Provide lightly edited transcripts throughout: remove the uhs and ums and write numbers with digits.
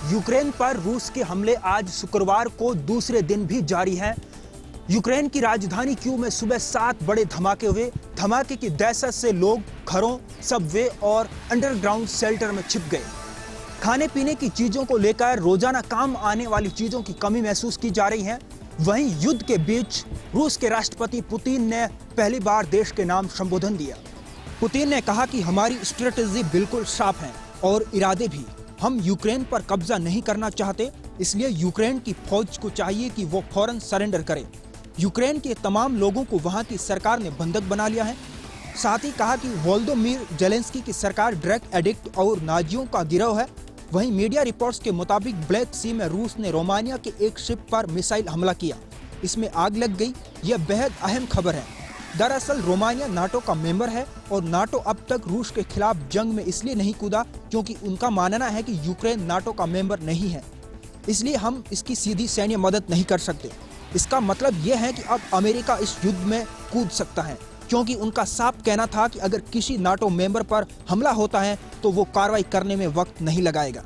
Ukraine पर रूस के हमले आज शुक्रवार को दूसरे दिन भी जारी हैं। यूक्रेन की राजधानी कीव में सुबह 7 बड़े धमाके हुए। धमाके की दहशत से लोग घरों, सबवे और अंडरग्राउंड शेल्टर में छिप गए। खाने पीने की चीजों को लेकर रोजाना काम आने वाली चीजों की कमी महसूस की जा रही है। वहीं युद्ध के बीच रूस के राष्ट्रपति पुतिन ने पहली बार देश के नाम संबोधन दिया। पुतिन ने कहा कि हमारी स्ट्रेटेजी बिल्कुल साफ है और इरादे भी। हम यूक्रेन पर कब्जा नहीं करना चाहते, इसलिए यूक्रेन की फौज को चाहिए कि वो फौरन सरेंडर करे। यूक्रेन के तमाम लोगों को वहां की सरकार ने बंधक बना लिया है। साथ ही कहा कि वोलोदिमीर ज़ेलेंस्की की सरकार ड्रग एडिक्ट और नाजियों का गिरोह है। वहीं मीडिया रिपोर्ट्स के मुताबिक ब्लैक सी में रूस ने रोमानिया के एक शिप पर मिसाइल हमला किया, इसमें आग लग गई। यह बेहद अहम खबर है। दरअसल रोमानिया नाटो का मेंबर है और नाटो अब तक रूस के खिलाफ जंग में इसलिए नहीं कूदा क्योंकि उनका मानना है कि यूक्रेन नाटो का मेंबर नहीं है, इसलिए हम इसकी सीधी सैन्य मदद नहीं कर सकते। इसका मतलब यह है कि अब अमेरिका इस युद्ध में कूद सकता है, क्योंकि उनका साफ कहना था कि अगर किसी नाटो मेंबर पर हमला होता है तो वो कार्रवाई करने में वक्त नहीं लगाएगा।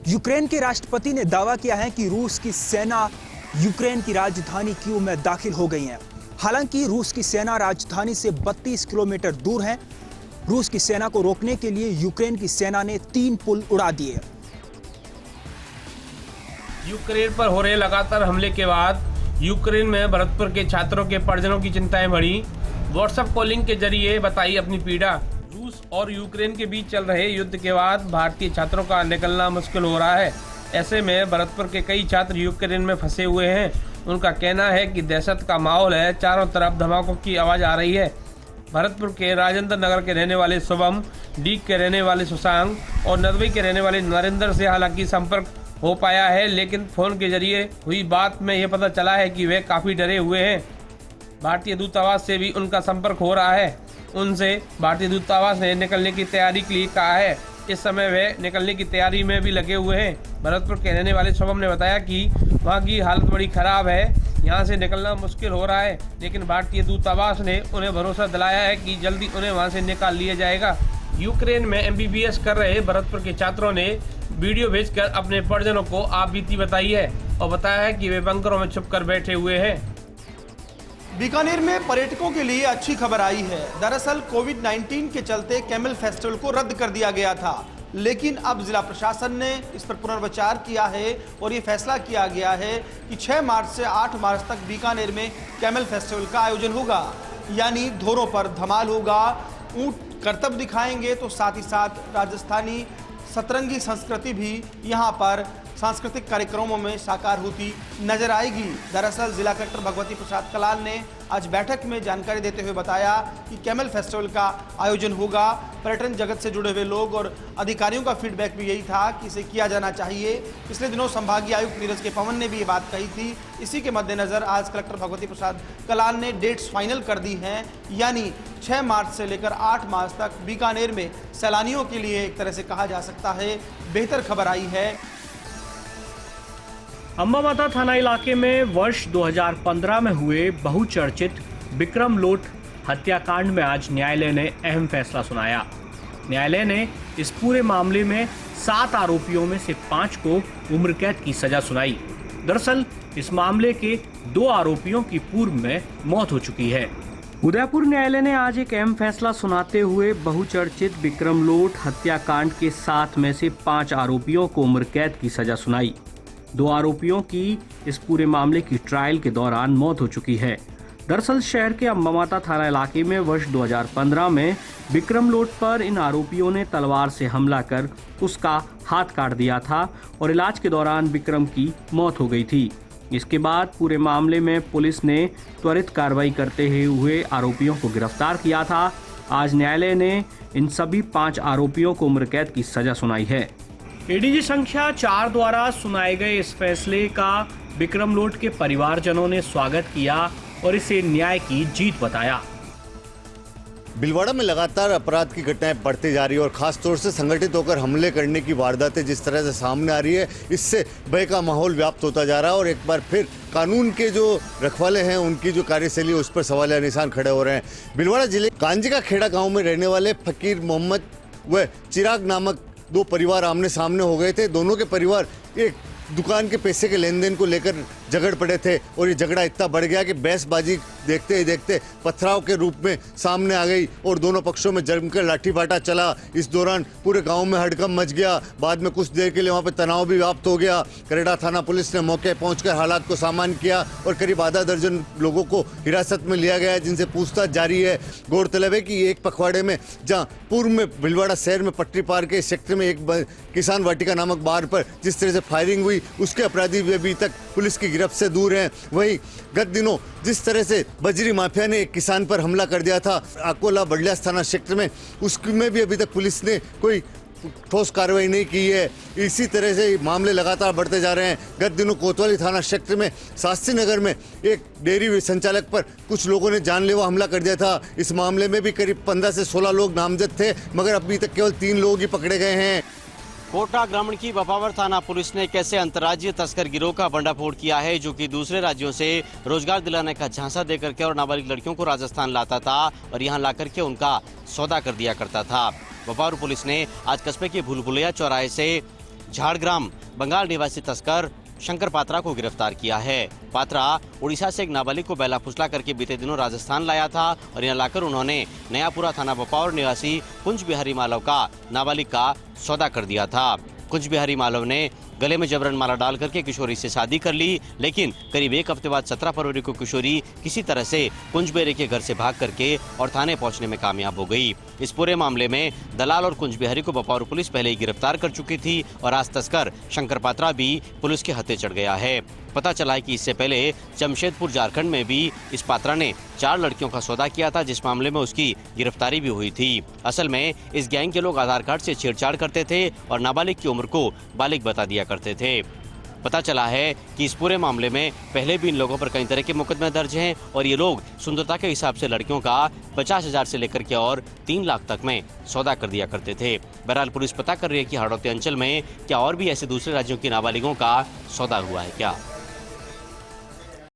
यूक्रेन के राष्ट्रपति ने दावा किया है कि रूस की सेना यूक्रेन की राजधानी कीव में दाखिल हो गई है। हालांकि रूस की सेना राजधानी से 32 किलोमीटर दूर है। रूस की सेना को रोकने के लिए यूक्रेन की सेना ने 3 पुल उड़ा दिए। यूक्रेन पर हो रहे लगातार हमले के बाद यूक्रेन में भरतपुर के छात्रों के परिजनों की चिंताएं बढ़ी। व्हाट्सएप कॉलिंग के जरिए बताई अपनी पीड़ा। रूस और यूक्रेन के बीच चल रहे युद्ध के बाद भारतीय छात्रों का निकलना मुश्किल हो रहा है। ऐसे में भरतपुर के कई छात्र यूक्रेन में फंसे हुए हैं। उनका कहना है कि दहशत का माहौल है, चारों तरफ धमाकों की आवाज़ आ रही है। भरतपुर के राजेंद्र नगर के रहने वाले शुभम, डीग के रहने वाले सुशांत और नदवी के रहने वाले नरेंद्र से हालांकि संपर्क हो पाया है, लेकिन फ़ोन के जरिए हुई बात में यह पता चला है कि वे काफ़ी डरे हुए हैं। भारतीय दूतावास से भी उनका संपर्क हो रहा है। उनसे भारतीय दूतावास ने निकलने की तैयारी के लिए कहा है। इस समय वे निकलने की तैयारी में भी लगे हुए हैं। भरतपुर के रहने वाले शुभम ने बताया कि वहाँ की हालत बड़ी ख़राब है, यहाँ से निकलना मुश्किल हो रहा है, लेकिन भारतीय दूतावास ने उन्हें भरोसा दिलाया है कि जल्दी उन्हें वहाँ से निकाल लिया जाएगा। यूक्रेन में MBBS कर रहे भरतपुर के छात्रों ने वीडियो भेजकर अपने परिजनों को आप बीती बताई है और बताया है कि वे बंकरों में छुपकर बैठे हुए हैं। बीकानेर में पर्यटकों के लिए अच्छी खबर आई है। दरअसल कोविड-19 के चलते कैमल फेस्टिवल को रद्द कर दिया गया था, लेकिन अब जिला प्रशासन ने इस पर पुनर्विचार किया है और ये फैसला किया गया है कि 6 मार्च से 8 मार्च तक बीकानेर में कैमल फेस्टिवल का आयोजन होगा। यानी धोरों पर धमाल होगा, ऊंट करतब दिखाएंगे, तो साथ ही साथ राजस्थानी सतरंगी संस्कृति भी यहाँ पर सांस्कृतिक कार्यक्रमों में साकार होती नजर आएगी। दरअसल जिला कलेक्टर भगवती प्रसाद कलाल ने आज बैठक में जानकारी देते हुए बताया कि कैमल फेस्टिवल का आयोजन होगा। पर्यटन जगत से जुड़े हुए लोग और अधिकारियों का फीडबैक भी यही था कि इसे किया जाना चाहिए। पिछले दिनों संभागीय आयुक्त नीरज के पवन ने भी ये बात कही थी। इसी के मद्देनजर आज कलेक्टर भगवती प्रसाद कलाल ने डेट्स फाइनल कर दी हैं, यानी 6 मार्च से लेकर 8 मार्च तक बीकानेर में सैलानियों के लिए एक तरह से कहा जा सकता है बेहतर खबर आई है। अंबामाता थाना इलाके में वर्ष 2015 में हुए बहुचर्चित विक्रम लोट हत्याकांड में आज न्यायालय ने अहम फैसला सुनाया। न्यायालय ने इस पूरे मामले में 7 आरोपियों में से 5 को उम्र कैद की सजा सुनाई। दरअसल इस मामले के 2 आरोपियों की पूर्व में मौत हो चुकी है। उदयपुर न्यायालय ने आज एक अहम फैसला सुनाते हुए बहुचर्चित विक्रम लोट हत्याकांड के 7 में से 5 आरोपियों को उम्र कैद की सजा सुनाई। 2 आरोपियों की इस पूरे मामले की ट्रायल के दौरान मौत हो चुकी है। दरअसल शहर के अंबामाता थाना इलाके में वर्ष 2015 में विक्रम लोट पर इन आरोपियों ने तलवार से हमला कर उसका हाथ काट दिया था और इलाज के दौरान विक्रम की मौत हो गई थी। इसके बाद पूरे मामले में पुलिस ने त्वरित कार्रवाई करते हुए आरोपियों को गिरफ्तार किया था। आज न्यायालय ने इन सभी 5 आरोपियों को उम्र कैद की सजा सुनाई है। एडीजी संख्या 4 द्वारा सुनाए गए इस फैसले का विक्रम लोट के परिवारजनों ने स्वागत किया और इसे न्याय की जीत बताया। भीलवाड़ा में लगातार अपराध की घटनाएं बढ़ती जा रही है और खास तौर से संगठित होकर हमले करने की वारदातें जिस तरह से सामने आ रही है, इससे भय का माहौल व्याप्त होता जा रहा है और एक बार फिर कानून के जो रखवाले हैं उनकी जो कार्यशैली उस पर सवालिया निशान खड़े हो रहे हैं। भीलवाड़ा जिले कांजी का खेड़ा गाँव में रहने वाले फकीर मोहम्मद व चिराग नामक दो परिवार आमने सामने हो गए थे। दोनों के परिवार एक दुकान के पैसे के लेन देन को लेकर झगड़ पड़े थे और ये झगड़ा इतना बढ़ गया कि बहसबाजी देखते ही देखते पथराव के रूप में सामने आ गई और दोनों पक्षों में जमकर लाठीबाटा चला। इस दौरान पूरे गांव में हड़कंप मच गया। बाद में कुछ देर के लिए वहां पे तनाव भी व्याप्त हो गया। करेड़ा थाना पुलिस ने मौके पहुंचकर हालात को सामान्य किया और करीब आधा दर्जन लोगों को हिरासत में लिया गया, जिनसे पूछताछ जारी है। गौरतलब है कि एक पखवाड़े में जहां पूर्व में भीलवाड़ा शहर में पटरी पार के सेक्टर में एक किसान वाटिका नामक बार पर जिस तरह से फायरिंग हुई, उसके अपराधी भी अभी तक पुलिस की गिरफ्त से दूर हैं। वहीं गत दिनों जिस तरह से बजरी माफिया ने एक किसान पर हमला कर दिया था अकोला बड़लियास थाना क्षेत्र में, उसमें भी अभी तक पुलिस ने कोई ठोस कार्रवाई नहीं की है। इसी तरह से मामले लगातार बढ़ते जा रहे हैं। गत दिनों कोतवाली थाना क्षेत्र में शास्त्री नगर में एक डेयरी संचालक पर कुछ लोगों ने जानलेवा हमला कर दिया था। इस मामले में भी करीब 15 से 16 लोग नामजद थे, मगर अभी तक केवल 3 लोग ही पकड़े गए हैं। कोटा ग्रामीण की बपावर थाना पुलिस ने कैसे अंतर्राज्यीय तस्कर गिरोह का भंडाफोड़ किया है, जो कि दूसरे राज्यों से रोजगार दिलाने का झांसा देकर के और नाबालिग लड़कियों को राजस्थान लाता था और यहां लाकर के उनका सौदा कर दिया करता था। बपावर पुलिस ने आज कस्बे के भूलभुलैया चौराहे से झाड़ग्राम बंगाल निवासी तस्कर शंकर पात्रा को गिरफ्तार किया है। पात्रा उड़ीसा से एक नाबालिग को बेला फुसला करके बीते दिनों राजस्थान लाया था और यहाँ लाकर उन्होंने नयापुरा थाना बपावर निवासी कुंज बिहारी मालव का नाबालिग का सौदा कर दिया था। कुंज बिहारी मालव ने गले में जबरन माला डाल करके किशोरी से शादी कर ली, लेकिन करीब एक हफ्ते बाद 17 फरवरी को किशोरी किसी तरह से कुंज बिहारी के घर से भाग करके और थाने पहुंचने में कामयाब हो गई। इस पूरे मामले में दलाल और कुंज बिहारी को बपावर पुलिस पहले ही गिरफ्तार कर चुकी थी और आज तस्कर शंकर पात्रा भी पुलिस के हत्थे चढ़ गया है। पता चला है कि इससे पहले जमशेदपुर झारखंड में भी इस पात्रा ने 4 लड़कियों का सौदा किया था, जिस मामले में उसकी गिरफ्तारी भी हुई थी। असल में इस गैंग के लोग आधार कार्ड से छेड़छाड़ करते थे और नाबालिग की उम्र को बालिग बता दिया करते थे। पता चला है कि इस पूरे मामले में पहले भी इन लोगों पर कई तरह के मुकदमे दर्ज हैं और ये लोग सुंदरता के हिसाब से लड़कियों का 50,000 से लेकर के और 3 लाख तक में सौदा कर दिया करते थे। बहरहाल पुलिस पता कर रही है कि हाड़ौती अंचल में क्या और भी ऐसे दूसरे राज्यों की नाबालिगों का सौदा हुआ है क्या।